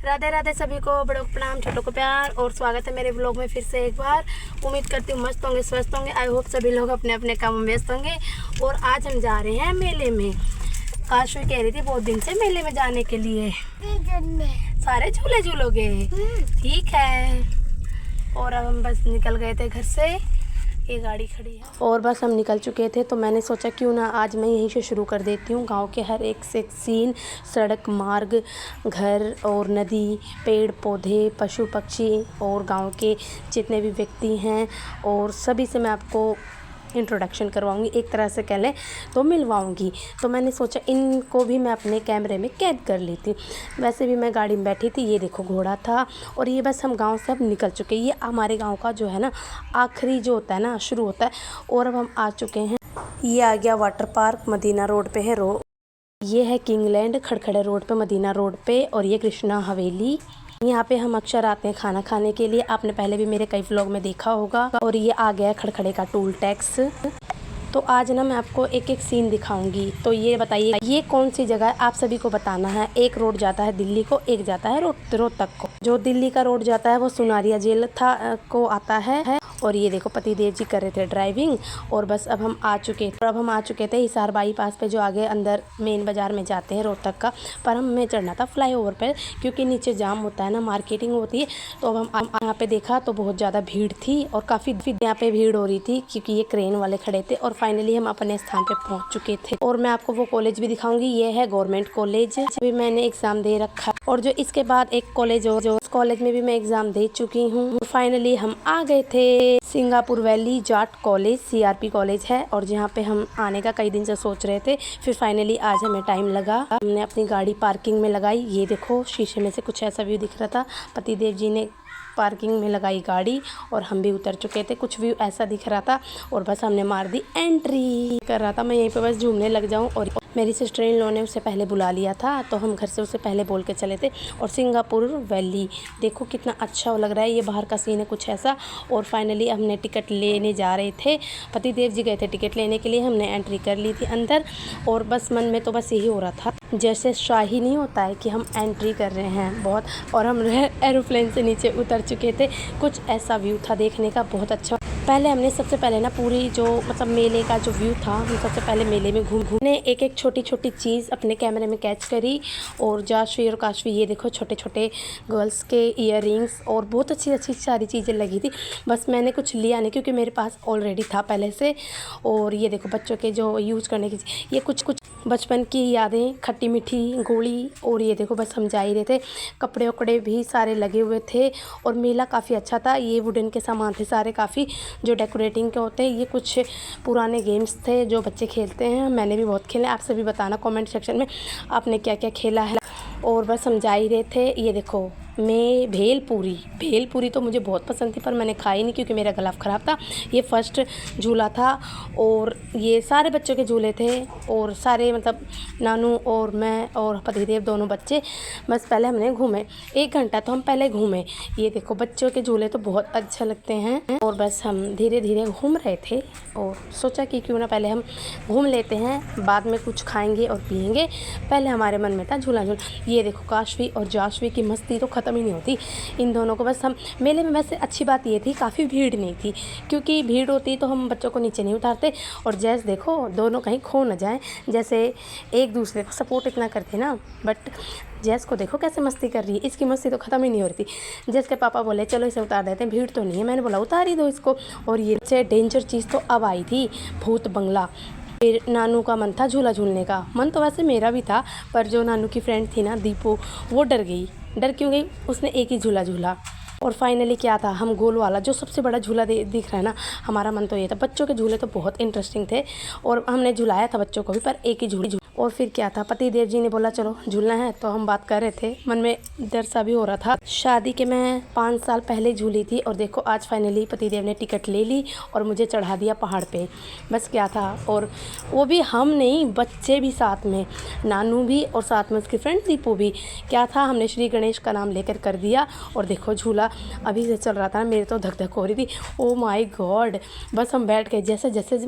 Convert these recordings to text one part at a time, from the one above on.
राधे राधे सभी को, बड़ों को प्रणाम, छोटों को प्यार और स्वागत है मेरे ब्लॉग में फिर से एक बार। उम्मीद करती हूँ मस्त होंगे, स्वस्थ होंगे। आई होप सभी लोग अपने अपने काम में व्यस्त होंगे। और आज हम जा रहे हैं मेले में। काशवी कह रही थी बहुत दिन से मेले में जाने के लिए। सारे झूले झूलोगे? ठीक है। और अब हम बस निकल गए थे घर से, ये गाड़ी खड़ी है और बस हम निकल चुके थे। तो मैंने सोचा क्यों ना आज मैं यहीं से शुरू कर देती हूँ। गांव के हर एक से सीन, सड़क, मार्ग, घर और नदी, पेड़ पौधे, पशु पक्षी और गांव के जितने भी व्यक्ति हैं और सभी से मैं आपको इंट्रोडक्शन करवाऊंगी, एक तरह से कह लें तो मिलवाऊंगी। तो मैंने सोचा इनको भी मैं अपने कैमरे में कैद कर लेती। वैसे भी मैं गाड़ी में बैठी थी, ये देखो घोड़ा था। और ये बस हम गांव से अब निकल चुके। ये हमारे गांव का जो है ना आखिरी जो होता है ना शुरू होता है। और अब हम आ चुके हैं। ये आ गया वाटर पार्क, मदीना रोड पे है। ये है किंगलैंड, खड़खड़े रोड पे, मदीना रोड पे। और ये कृष्णा हवेली। यहाँ पे हम अक्सर आते हैं खाना खाने के लिए। आपने पहले भी मेरे कई व्लॉग में देखा होगा। और ये आ गया है खड़खड़े का टोल टैक्स। तो आज ना मैं आपको एक एक सीन दिखाऊंगी। तो ये बताइए ये कौन सी जगह है, आप सभी को बताना है। एक रोड जाता है दिल्ली को, एक जाता है रोहतक को। जो दिल्ली का रोड जाता है वो सुनारिया जेल था को आता है। और ये देखो पतिदेव जी कर रहे थे ड्राइविंग। और बस अब हम आ चुके थे हिसार बाईपास पे, जो आगे अंदर मेन बाज़ार में जाते हैं रोहतक का। पर हमें चढ़ना था फ्लाईओवर पर, क्योंकि नीचे जाम होता है ना, मार्केटिंग होती है। तो अब हम यहाँ पे देखा तो बहुत ज़्यादा भीड़ थी और काफ़ी यहाँ पे भीड़ हो रही थी, क्योंकि ये क्रेन वाले खड़े थे। और फाइनली हम अपने स्थान पे पहुँच चुके थे। और मैं आपको वो कॉलेज भी दिखाऊंगी। ये है गवर्नमेंट कॉलेज। अभी मैंने एग्ज़ाम दे रखा। और जो इसके बाद एक कॉलेज हो, जो उस कॉलेज में भी मैं एग्ज़ाम दे चुकी हूँ। फाइनली हम आ गए थे Singapore valley Jat college, CRP college है। और जहाँ पे हम आने का कई दिन से सोच रहे थे, फिर फाइनली आज हमें टाइम लगा। हमने अपनी गाड़ी पार्किंग में लगाई। ये देखो शीशे में से कुछ ऐसा व्यू दिख रहा था। पतिदेव जी ने पार्किंग में लगाई गाड़ी और हम भी उतर चुके थे। कुछ व्यू ऐसा दिख रहा था और बस हमने मार दी एंट्री। कर रहा था मैं यहीं पे बस झूमने लग जाऊं। और मेरी सिस्टर इन लॉ ने उसे पहले बुला लिया था, तो हम घर से उसे पहले बोल के चले थे। और सिंगापुर वैली देखो कितना अच्छा लग रहा है। ये बाहर का सीन है कुछ ऐसा। और फाइनली हमने टिकट लेने जा रहे थे। पतिदेव जी गए थे टिकट लेने के लिए, हमने एंट्री कर ली थी अंदर। और बस मन में तो बस यही हो रहा था, जैसे शाही नहीं होता है कि हम एंट्री कर रहे हैं बहुत। और हम एरोप्लेन से नीचे उतर चुके थे। कुछ ऐसा व्यू था देखने का, बहुत अच्छा। पहले हमने सबसे पहले ना पूरी जो मतलब मेले का जो व्यू था, हम सबसे पहले मेले में घूमने एक एक छोटी छोटी चीज़ अपने कैमरे में कैच करी। और जाशवी और काशवी ये देखो छोटे छोटे गर्ल्स के ईयर रिंग्स और बहुत अच्छी अच्छी सारी चीज़ें लगी थी। बस मैंने कुछ लिया नहीं, क्योंकि मेरे पास ऑलरेडी था पहले से। और ये देखो बच्चों के जो यूज़ करने की ये कुछ बचपन की यादें, खट्टी मीठी गोली। और ये देखो बस हम जा ही रहे थे। कपड़े वपड़े भी सारे लगे हुए थे और मेला काफ़ी अच्छा था। ये वुडन के सामान थे सारे, काफ़ी जो डेकोरेटिंग के होते हैं। ये कुछ पुराने गेम्स थे जो बच्चे खेलते हैं, मैंने भी बहुत खेले। आप सभी बताना कमेंट सेक्शन में आपने क्या क्या खेला है। और बस हम जा ही रहे थे। ये देखो मैं भेलपूरी तो मुझे बहुत पसंद थी, पर मैंने खाई नहीं क्योंकि मेरा गला ख़राब था। ये फर्स्ट झूला था और ये सारे बच्चों के झूले थे। और सारे मतलब नानू और मैं और पतिदेव दोनों बच्चे। बस पहले हमने घूमे 1 घंटा, तो हम पहले घूमे। ये देखो बच्चों के झूले तो बहुत अच्छे लगते हैं। और बस हम धीरे धीरे घूम रहे थे और सोचा कि क्यों ना पहले हम घूम लेते हैं, बाद में कुछ खाएंगे और पिएंगे। पहले हमारे मन में था झूला झूल। ये देखो काशवी और जाशवी की मस्ती तो ख़त्म ही नहीं होती इन दोनों को। बस हम मेले में, वैसे अच्छी बात ये थी काफ़ी भीड़ नहीं थी, क्योंकि भीड़ होती तो हम बच्चों को नीचे नहीं उतारते। और जैस देखो दोनों कहीं खो न जाएं, जैसे एक दूसरे को सपोर्ट इतना करते ना। बट जैस को देखो कैसे मस्ती कर रही है, इसकी मस्ती तो ख़त्म ही नहीं हो रही थी। जैस के पापा बोले चलो इसे उतार देते हैं, भीड़ तो नहीं है। मैंने बोला उतार ही दो इसको। और ये से डेंजर चीज़ तो अब आई थी, भूत बंगला। फिर नानू का मन था झूला झूलने का। मन तो वैसे मेरा भी था, पर जो नानू की फ्रेंड थी ना दीपू, वो डर गई। डर क्यों गई? उसने एक ही झूला झूला। और फाइनली क्या था, हम गोल वाला जो सबसे बड़ा झूला दिख रहा है ना, हमारा मन तो ये था। बच्चों के झूले तो बहुत इंटरेस्टिंग थे और हमने झुलाया था बच्चों को भी, पर एक ही झूले। और फिर क्या था, पतिदेव जी ने बोला चलो झूलना है, तो हम बात कर रहे थे। मन में डर सा भी हो रहा था। शादी के मैं 5 साल पहले झूली थी। और देखो आज फाइनली पतिदेव ने टिकट ले ली और मुझे चढ़ा दिया पहाड़ पे। बस क्या था, और वो भी हम नहीं, बच्चे भी साथ में, नानू भी और साथ में उसकी फ्रेंड दीपू भी। क्या था, हमने श्री गणेश का नाम लेकर कर दिया। और देखो झूला अभी से चल रहा था, मेरे तो धक धक हो रही थी। Oh my God. बस हम बैठ गए, जैसे जैसे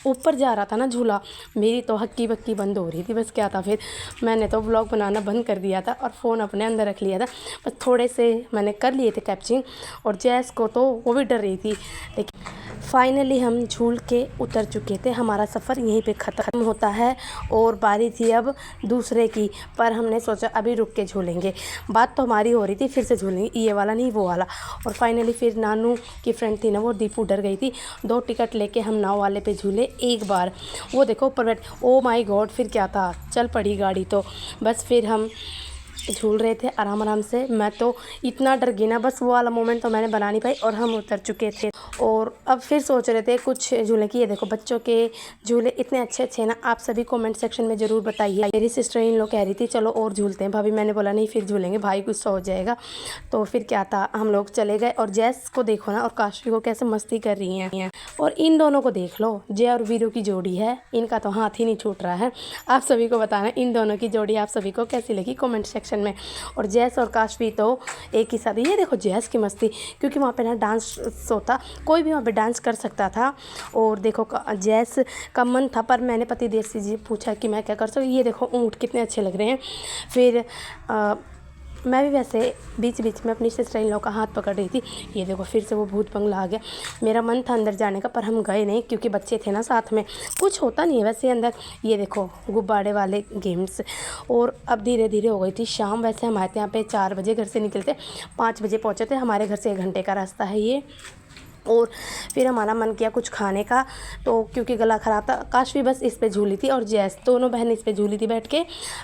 ऊपर जा रहा था ना झूला, मेरी तो हक्की बक्की बंद हो रही थी। बस क्या था, फिर मैंने तो व्लॉग बनाना बंद कर दिया था और फ़ोन अपने अंदर रख लिया था। बस थोड़े से मैंने कर लिए थे कैप्चरिंग, और जैस को तो वो भी डर रही थी। लेकिन फाइनली हम झूल के उतर चुके थे। हमारा सफ़र यहीं पे ख़त्म होता है और बारी थी अब दूसरे की, पर हमने सोचा अभी रुक के झूलेंगे। बात तो हमारी हो रही थी फिर से झूलेंगे, ये वाला नहीं वो वाला। और फाइनली फिर नानू की फ्रेंड थी ना, वो दीपू, डर गई थी। 2 टिकट लेके हम नाव वाले पे झूले एक बार। वो देखो ऊपर बैठ, ओ माय गॉड, फिर क्या था, चल पड़ी गाड़ी। तो बस फिर हम झूल रहे थे आराम आराम से। मैं तो इतना डर गई ना, बस वो वाला मोमेंट तो मैंने बना नहीं पाई। और हम उतर चुके थे और अब फिर सोच रहे थे कुछ झूले की। ये देखो बच्चों के झूले इतने अच्छे अच्छे ना, आप सभी कमेंट सेक्शन में ज़रूर बताइए। मेरी सिस्टर इन लोग कह रही थी चलो और झूलते हैं। भाभी मैंने बोला नहीं फिर झूलेंगे, भाई गुस्सा हो जाएगा। तो फिर क्या था, हम लोग चले गए। और जैस को देखो ना और काशवी को कैसे मस्ती कर रही हैं। और इन दोनों को देख लो, जय और वीरू की जोड़ी है, इनका तो हाथ ही नहीं छूट रहा है। आप सभी को बताना इन दोनों की जोड़ी आप सभी को कैसी लगी कमेंट सेक्शन में। और जैस और काशवी तो एक ही साथ। ये देखो जैस की मस्ती, क्योंकि वहाँ पे ना डांस होता, कोई भी वहाँ पे डांस कर सकता था। और देखो जैस का मन था, पर मैंने पति देव से जी पूछा कि मैं क्या कर सकूँ। ये देखो ऊँट कितने अच्छे लग रहे हैं। फिर मैं भी वैसे बीच बीच में अपनी सिस्टर इन लोग का हाथ पकड़ रही थी। ये देखो फिर से वो भूत बंगला आ गया। मेरा मन था अंदर जाने का, पर हम गए नहीं क्योंकि बच्चे थे ना साथ में, कुछ होता नहीं है वैसे अंदर। ये देखो गुब्बारे वाले गेम्स। और अब धीरे धीरे हो गई थी शाम। वैसे हमारे यहाँ पे 4 बजे घर से निकलते, 5 बजे पहुँचे थे। हमारे घर से 1 घंटे का रास्ता है ये। और फिर हमारा मन किया कुछ खाने का, तो क्योंकि गला ख़राब था। काशवी बस इस पे झूली थी और जैस, दोनों बहन इस पे झूली थी बैठ के।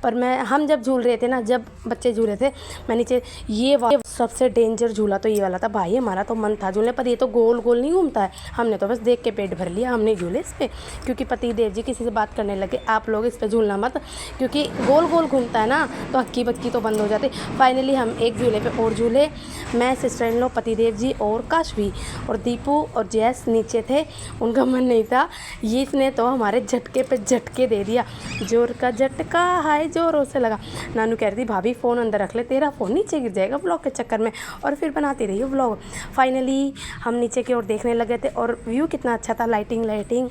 पर हम जब झूल रहे थे ना, जब बच्चे झूले थे, मैं नीचे, ये सबसे डेंजर झूला तो ये वाला था भाई। हमारा तो मन था झूलने, पर ये तो गोल गोल नहीं घूमता है। हमने तो बस देख के पेट भर लिया, हमने झूले इस पर। क्योंकि पति देव जी किसी से बात करने लगे, आप लोग इस पर झूलना मत, क्योंकि गोल गोल घूमता है ना, तो हक्की बक्की तो बंद हो जाती। फाइनली हम एक झूले पे और झूले, मैं, सिस्टर इन लॉ, पति देव जी और काशवी। और दीपू और जैस नीचे थे, उनका मन नहीं था। ये इसने तो हमारे झटके पे झटके दे दिया, जोर का झटका हाय जोरों से लगा। नानू कह रही थी भाभी फ़ोन अंदर रख ले, तेरा फ़ोन नीचे गिर जाएगा ब्लॉग के चक्कर में। और फिर बनाती रही ब्लॉग। फाइनली हम नीचे की ओर देखने लगे थे और व्यू कितना अच्छा था, लाइटिंग।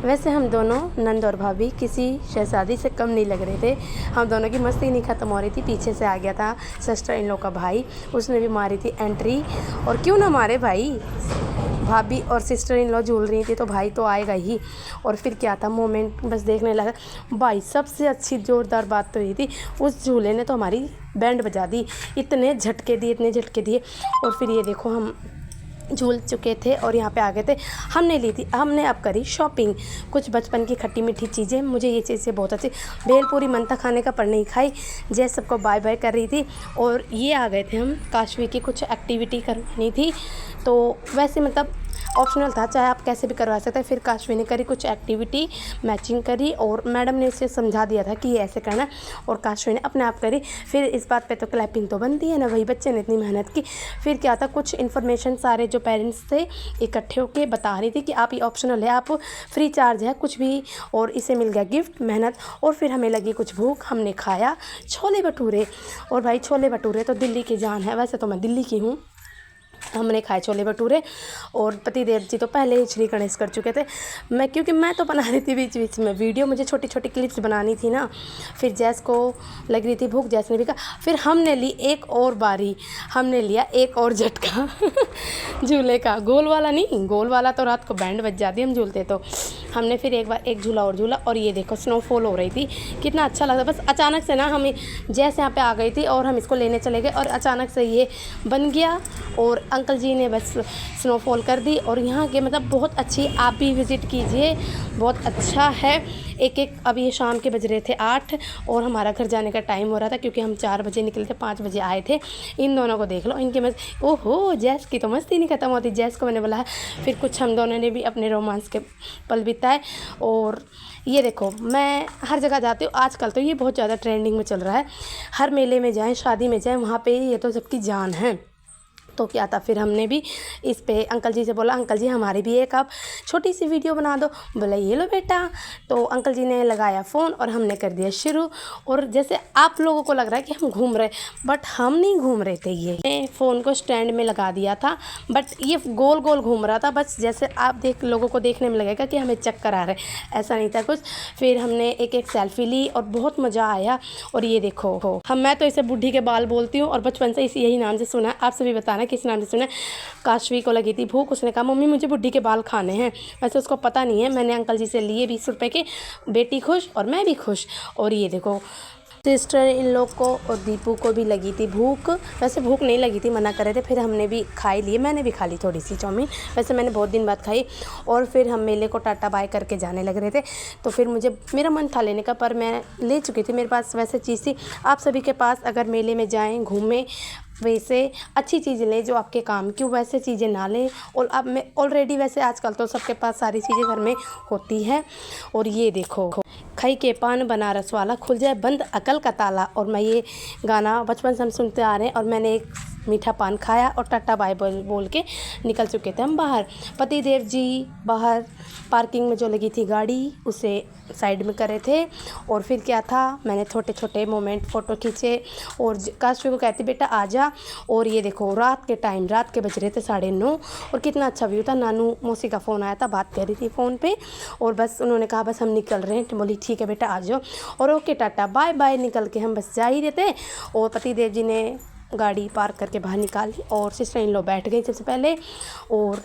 वैसे हम दोनों नंद और भाभी किसी शहजादी से कम नहीं लग रहे थे। हम दोनों की मस्ती नहीं ख़त्म हो रही थी। पीछे से आ गया था सिस्टर इन लोग का भाई, उसने भी मारी थी एंट्री। और क्यों ना मारे भाई, भाभी और सिस्टर इन लॉ झूल रही थी तो भाई तो आएगा ही। और फिर क्या था, मोमेंट बस देखने लगा भाई। सबसे अच्छी ज़ोरदार बात तो ये थी, उस झूले ने तो हमारी बैंड बजा दी, इतने झटके दिए। और फिर ये देखो हम झूल चुके थे और यहाँ पे आ गए थे। हमने अब करी शॉपिंग, कुछ बचपन की खट्टी मीठी चीज़ें। मुझे ये चीज़ें बहुत अच्छी, भेलपूरी मन था खाने का पर नहीं खाई। जैसे सबको बाय बाय कर रही थी। और ये आ गए थे हम, काशवी की कुछ एक्टिविटी करनी थी, तो वैसे मतलब ऑप्शनल था, चाहे आप कैसे भी करवा सकते हैं। फिर काशवी ने करी कुछ एक्टिविटी, मैचिंग करी, और मैडम ने इसे समझा दिया था कि ये ऐसे करना है, और काशवी ने अपने आप करी। फिर इस बात पे तो क्लैपिंग तो बनती है ना, वही बच्चे ने इतनी मेहनत की। फिर क्या था, कुछ इन्फॉर्मेशन सारे जो पेरेंट्स थे इकट्ठे होकर बता रही थी कि आप ये ऑप्शनल है, आप फ्री चार्ज है कुछ भी, और इसे मिल गया गिफ्ट, मेहनत। और फिर हमें लगी कुछ भूख, हमने खाया छोले भटूरे। और भाई छोले भटूरे तो दिल्ली की जान है, वैसे तो मैं दिल्ली की हूँ। हमने खाए छोले भटूरे। और पति देव जी तो पहले ही श्री गणेश कर चुके थे। क्योंकि मैं तो बना रही थी बीच बीच में वीडियो, मुझे छोटी छोटी क्लिप्स बनानी थी ना। फिर जैस को लग रही थी भूख, जैस ने भी कहा। फिर हमने ली एक और बारी, हमने लिया एक और झटका झूले का, गोल वाला नहीं, गोल वाला तो रात को बैंड बज जाती हम झूलते। तो हमने फिर एक बार एक झूला और झूला। और ये देखो स्नोफॉल हो रही थी, कितना अच्छा लगा। बस अचानक से ना हमें जैसे यहाँ पे आ गई थी और हम इसको लेने चले गए, और अचानक से ये बन गया। और अंकल जी ने बस स्नोफॉल कर दी। और यहाँ के मतलब बहुत अच्छी, आप भी विज़िट कीजिए, बहुत अच्छा है। अब ये शाम के बज रहे थे 8 और हमारा घर जाने का टाइम हो रहा था, क्योंकि हम 4 बजे निकले थे, 5 बजे आए थे। इन दोनों को देख लो, इनके मस्त, ओहो जैस की तो मस्ती नहीं ख़त्म होती। जैस को मैंने बोला है। फिर कुछ हम दोनों ने भी अपने रोमांस के पल बिताए। और ये देखो, मैं हर जगह जाती हूँ आजकल, तो ये बहुत ज़्यादा ट्रेंडिंग में चल रहा है। हर मेले में जाएँ, शादी में जाएँ, वहाँ पर ये तो सबकी जान है। तो क्या था, फिर हमने भी इस पे अंकल जी से बोला, अंकल जी हमारी भी एक आप छोटी सी वीडियो बना दो। बोला ये लो बेटा। तो अंकल जी ने लगाया फ़ोन और हमने कर दिया शुरू। और जैसे आप लोगों को लग रहा है कि हम घूम रहे, बट हम नहीं घूम रहे थे। ये फ़ोन को स्टैंड में लगा दिया था, बट ये गोल गोल घूम रहा था। बस जैसे आप लोगों को देखने में लगेगा कि हमें चक्कर आ रहे, ऐसा नहीं था कुछ। फिर हमने एक एक सेल्फी ली और बहुत मज़ा आया। और ये देखो मैं तो इसे बुढ़ी के बाल बोलती हूँ और बचपन से इसी यही नाम से सुना है। आप सभी बताना किस नाम से सुना है। काशवी को लगी थी भूख, उसने कहा मम्मी मुझे बुढ़ी के बाल खाने हैं। वैसे उसको पता नहीं है, मैंने अंकल जी से लिए 20 रुपए के। बेटी खुश और मैं भी खुश। और ये देखो सिस्टर इन लोग को और दीपू को भी लगी थी भूख। वैसे भूख नहीं लगी थी, मना कर रहे थे, फिर हमने भी खाई लिए। मैंने भी खा ली थोड़ी सी चाउमीन, वैसे मैंने बहुत दिन बाद खाई। और फिर हम मेले को टाटा बाय करके जाने लग रहे थे। तो फिर मेरा मन था लेने का, पर मैं ले चुकी थी, मेरे पास वैसे चीज़ थी। आप सभी के पास अगर मेले में जाएँ घूमें, वैसे अच्छी चीज़ें लें जो आपके काम की, वैसे चीज़ें ना लें। और अब मैं ऑलरेडी वैसे आजकल तो सबके पास सारी चीज़ें घर में होती है। और ये देखो खई के पान बनारस वाला, खुल जाए बंद अकल का ताला। और मैं ये गाना बचपन से हम सुनते आ रहे हैं। और मैंने एक मीठा पान खाया और टाटा बाय बोल के निकल चुके थे हम बाहर। पति देव जी बाहर पार्किंग में जो लगी थी गाड़ी, उसे साइड में करे थे। और फिर क्या था, मैंने छोटे छोटे मोमेंट फ़ोटो खींचे। और काशवी को कहती बेटा आ जा। और ये देखो रात के बज रहे थे 9:30। और कितना अच्छा व्यू था। नानू मौसी का फ़ोन आया था, बात कर रही थी फ़ोन पे। और बस उन्होंने कहा बस हम निकल रहे हैं। तो बोली ठीक है बेटा आ जाओ। और ओके टाटा बाय बाय निकल के हम बस जा ही रहे थे। और पति देव जी ने गाड़ी पार्क करके बाहर निकाली और सिस्टर इन लोग बैठ गई सबसे पहले और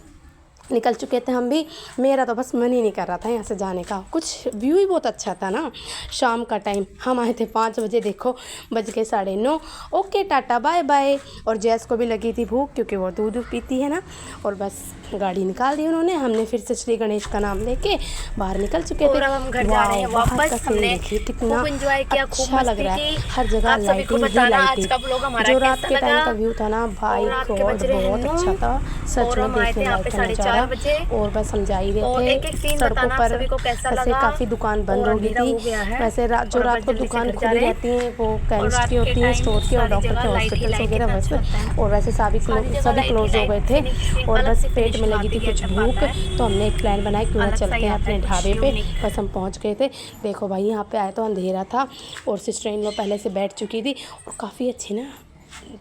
निकल चुके थे हम भी। मेरा तो बस मन ही नहीं कर रहा था यहाँ से जाने का। कुछ व्यू ही बहुत अच्छा था ना। शाम का टाइम हम आए थे 5 बजे, देखो बज गए 9:30। Okay tata bye bye. और जैस को भी लगी थी भूख क्योंकि वो दूध पीती है ना। और बस गाड़ी निकाल दी उन्होंने। हमने फिर से श्री गणेश का नाम लेके बाहर निकल चुके थे। हम घर जा रहे हैं वापस। हमने कितना एंजॉय किया, खूब अच्छा लग रहा है। हर जगह लाइटिंग ही लाइटिंग। जो रात के टाइम का व्यू था ना भाई गॉड बहुत अच्छा था, सच में देखने लायक था नजारा। और बस हम जा ही रहे थे सड़कों पर। वैसे काफ़ी दुकान बंद हो गई थी। वैसे जो रात को दुकान खुली रहती हैं वो केमिस्ट की होती हैं, स्टोर की और डॉक्टर के हॉस्पिटल्स वगैरह वैसे। और वैसे सभी क्लोज हो गए थे। और बस पेट में लगी थी कुछ भूख, तो हमने एक प्लान बनाया क्यों ना चलते हैं अपने ढाबे पे। बस हम पहुंच गए थे। देखो भाई यहाँ पे आए तो अंधेरा था और सिस्टर इन लोग पहले से बैठ चुकी थी और काफ़ी अच्छी ना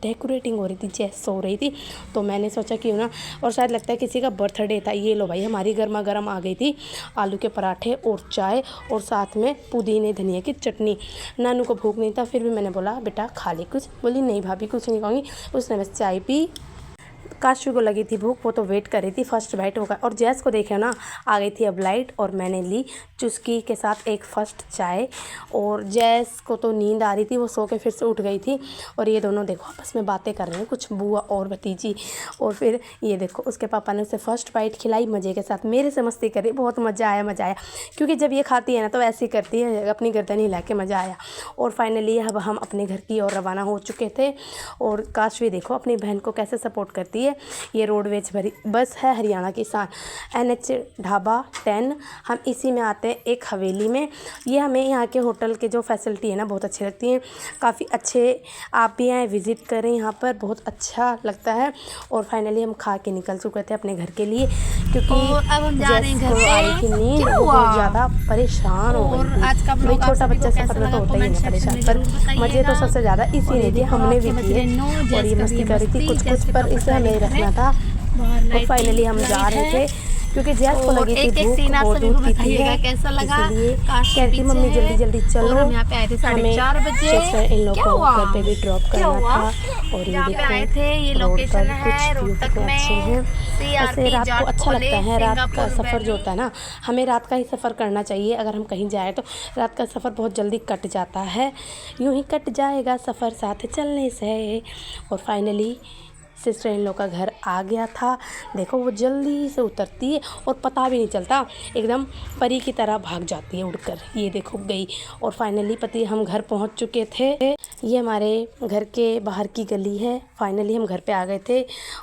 डेकोरेटिंग हो रही थी, जैसे सो रही थी। तो मैंने सोचा क्यों ना, और शायद लगता है किसी का बर्थडे था। ये लो भाई हमारी गर्मा गर्म आ गई थी आलू के पराठे और चाय और साथ में पुदीने धनिया की चटनी। नानू को भूख नहीं था, फिर भी मैंने बोला बेटा खा ले कुछ। बोली नहीं भाभी कुछ नहीं खाऊंगी। उसने बस चाय पी। काशवी को लगी थी भूख, वो तो वेट कर रही थी, फर्स्ट बाइट होगा। और जैस को देखे ना आ गई थी अब लाइट। और मैंने ली चुस्की के साथ एक फर्स्ट चाय। और जैस को तो नींद आ रही थी, वो सो के फिर से उठ गई थी। और ये दोनों देखो आपस में बातें कर रहे हैं, कुछ बुआ और भतीजी। और फिर ये देखो उसके पापा ने उसे फर्स्ट बाइट खिलाई मज़े के साथ, मेरे से मस्ती करी, बहुत मज़ा आया। क्योंकि जब ये खाती है ना तो ऐसी करती है, अपनी गर्दन हिला के मज़ा आया। और फाइनली अब हम अपने घर की ओर रवाना हो चुके थे। और काशवी देखो अपनी बहन को कैसे सपोर्ट करती है। ये रोडवेज भरी बस है हरियाणा की शान, NH ढाबा 10। हम इसी में आते हैं एक हवेली में। ये हमें यहाँ के होटल के जो फैसिलिटी है ना बहुत अच्छी लगती हैं, काफ़ी अच्छे। आप भी आए विज़िट करें, यहाँ पर बहुत अच्छा लगता है। और फाइनली हम खा के निकल चुके थे अपने घर के लिए, क्योंकि अब हम जा रहे हैं घर पे। आ रही थी नींद, बहुत ज़्यादा परेशान हो गई थी। आज का भाई छोटा बच्चा सफर में तो होता ही है परेशान, पर मज़े तो सबसे ज़्यादा इसी ने हमने भी किए। और ये मस्ती कर रही थी कुछ पर इसे हमें रखना था। और फाइनली हम जा रहे थे क्योंकि जैस को लगी थी भूख, बहुत दूध पीती है, कैसा लगा। इसलिए कहती मम्मी जल्दी चलो। हम यहाँ पे आए थे 4:30 बजे। इन लोगों को घर पे भी ड्रॉप करना था। और ये आए थे, ये लोकेशन है रोहतक में। ऐसे रात को अच्छा लगता है, रात का सफ़र जो होता है ना, हमें रात का ही सफ़र करना चाहिए। अगर हम कहीं जाए तो रात का सफ़र बहुत जल्दी कट जाता है, यूँ ही कट जाएगा सफ़र साथ चलने से। और फाइनली सिस्टर इन लोग का घर आ गया था। देखो वो जल्दी से उतरती है और पता भी नहीं चलता, एकदम परी की तरह भाग जाती है उड़कर। ये देखो गई। और फाइनली पति हम घर पहुंच चुके थे। ये हमारे घर के बाहर की गली है। फाइनली हम घर पे आ गए थे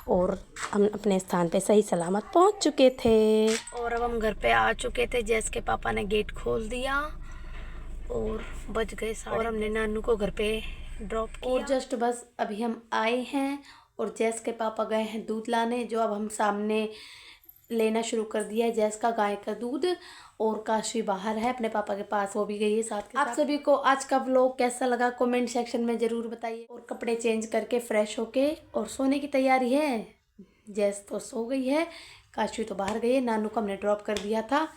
और हम अपने स्थान पे सही सलामत पहुंच चुके थे। और अब हम घर पे आ चुके थे। जैस के पापा ने गेट खोल दिया और बज गए 10:30। और हमने नानू को घर पे ड्रॉप किया। और जस्ट बस अभी हम आए हैं और जैस के पापा गए हैं दूध लाने, जो अब हम सामने लेना शुरू कर दिया है जैस का गाय का दूध। और काशी बाहर है अपने पापा के पास, वो भी गई है साथ के साथ। आप सभी को आज का व्लॉग कैसा लगा कमेंट सेक्शन में ज़रूर बताइए। और कपड़े चेंज करके फ्रेश होके और सोने की तैयारी है। जैस तो सो गई है, काशी तो बाहर गई है, नानू को हमने ड्रॉप कर दिया था।